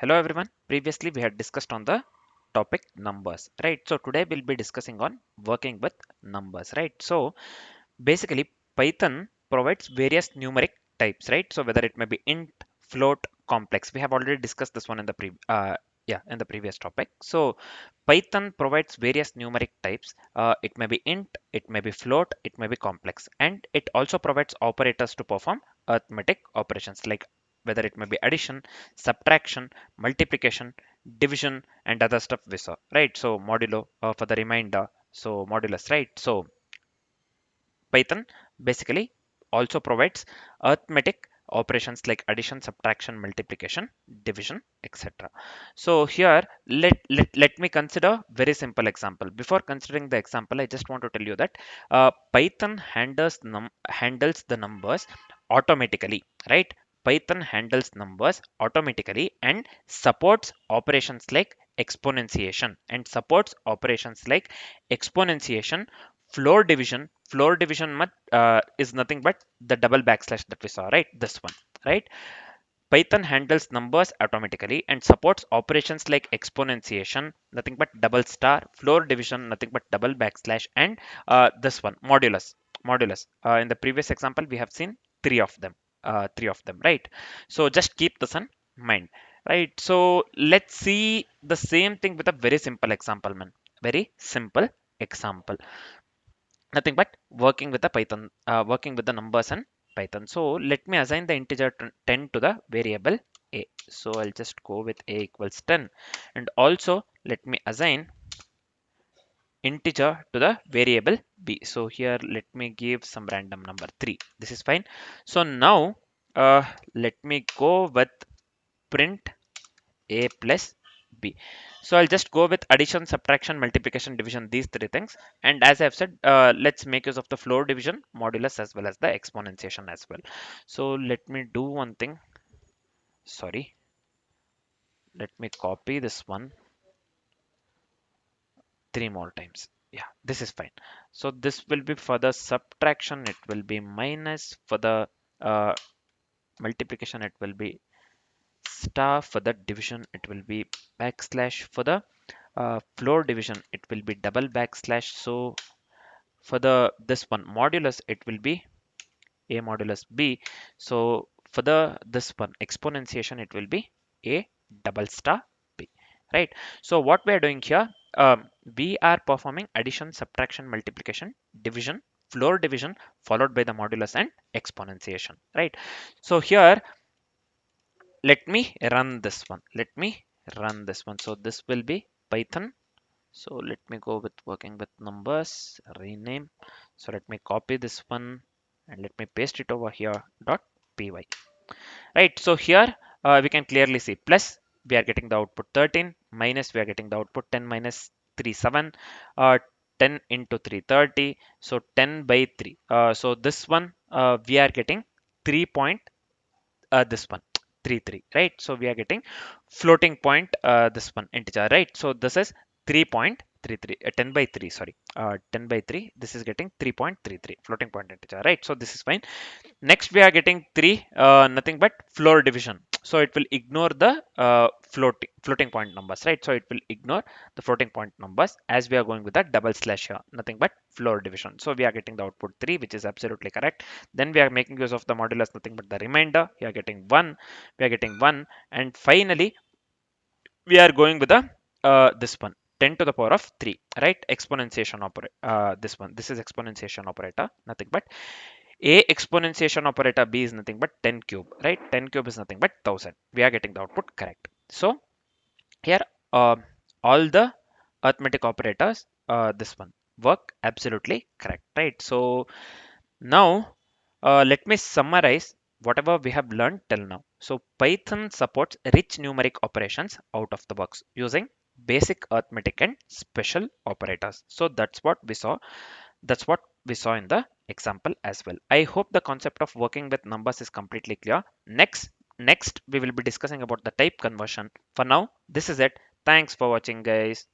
Hello everyone. Previously we had discussed on the topic numbers, right? So today we'll be discussing on working with numbers, right? So basically Python provides various numeric types, right? So whether it may be int, float, complex. We have already discussed this one in the in the previous topic. So Python provides various numeric types. It may be int, it may be float, it may be complex, and it also provides operators to perform arithmetic operations like whether it may be addition, subtraction, multiplication, division, and other stuff we saw, right? So modulo for the remainder, so modulus, right? So Python basically also provides arithmetic operations like addition, subtraction, multiplication, division, etc. So here let me consider very simple example. Before considering the example, I just want to tell you that Python handles the numbers automatically, right? Python handles numbers automatically and supports operations like exponentiation, floor division is nothing but the double backslash that we saw, right? This one, right? Python handles numbers automatically and supports operations like exponentiation, nothing but double star, floor division, nothing but double backslash, and this one, modulus. In the previous example we have seen three of them, right? So just keep this in mind, right? So let's see the same thing with a very simple example, man. Very simple example, nothing but working with the numbers and Python. So let me assign the integer 10 to the variable a. So I'll just go with a equals 10, and also let me assign integer to the variable b. So here let me give some random number 3. This is fine. So now let me go with print a plus b. So I'll just go with addition, subtraction, multiplication, division, these three things. And as I've said, let's make use of the floor division, modulus, as well as the exponentiation as well. So let me do one thing. Sorry, let me copy this one 3 more times. Yeah, this is fine. So this will be for the subtraction, it will be minus. For the uh, multiplication, it will be star. For the division, it will be backslash. For the floor division, it will be double backslash. So for the this one modulus, it will be a modulus b. So for the this one exponentiation, it will be a double star b, right? So what we are doing here, we are performing addition, subtraction, multiplication, division, floor division, followed by the modulus and exponentiation, right? So here let me run this one, so this will be Python. So let me go with working with numbers, rename. So let me copy this one and let me paste it over here dot py, right? So here we can clearly see plus we are getting the output 13, minus we are getting the output 10 minus 3 7, 10 into 3 30. So 10 by 3, so this one we are getting 3 point, this one 3 3, right? So we are getting floating point, this one integer, right? So this is 3.33, 10 by 3, sorry, 10 by 3, this is getting 3.33 floating point integer, right? So this is fine. Next we are getting 3, nothing but floor division. So it will ignore the floating point numbers, right? So it will ignore the floating point numbers as we are going with that double slash here, nothing but floor division. So we are getting the output 3, which is absolutely correct. Then we are making use of the modulus, nothing but the remainder. We are getting 1, we are getting 1, and finally we are going with the this one 10 to the power of 3, right? Exponentiation operator, this is exponentiation operator, nothing but a exponentiation operator b is nothing but 10 cube, right? 10 cube is nothing but 1000. We are getting the output correct. So here uh, all the arithmetic operators, this one work absolutely correct, right? So now let me summarize whatever we have learned till now. So Python supports rich numeric operations out of the box using basic arithmetic and special operators. So that's what we saw in the example as well. I hope the concept of working with numbers is completely clear. Next we will be discussing about the type conversion. For now, this is it. Thanks for watching, guys.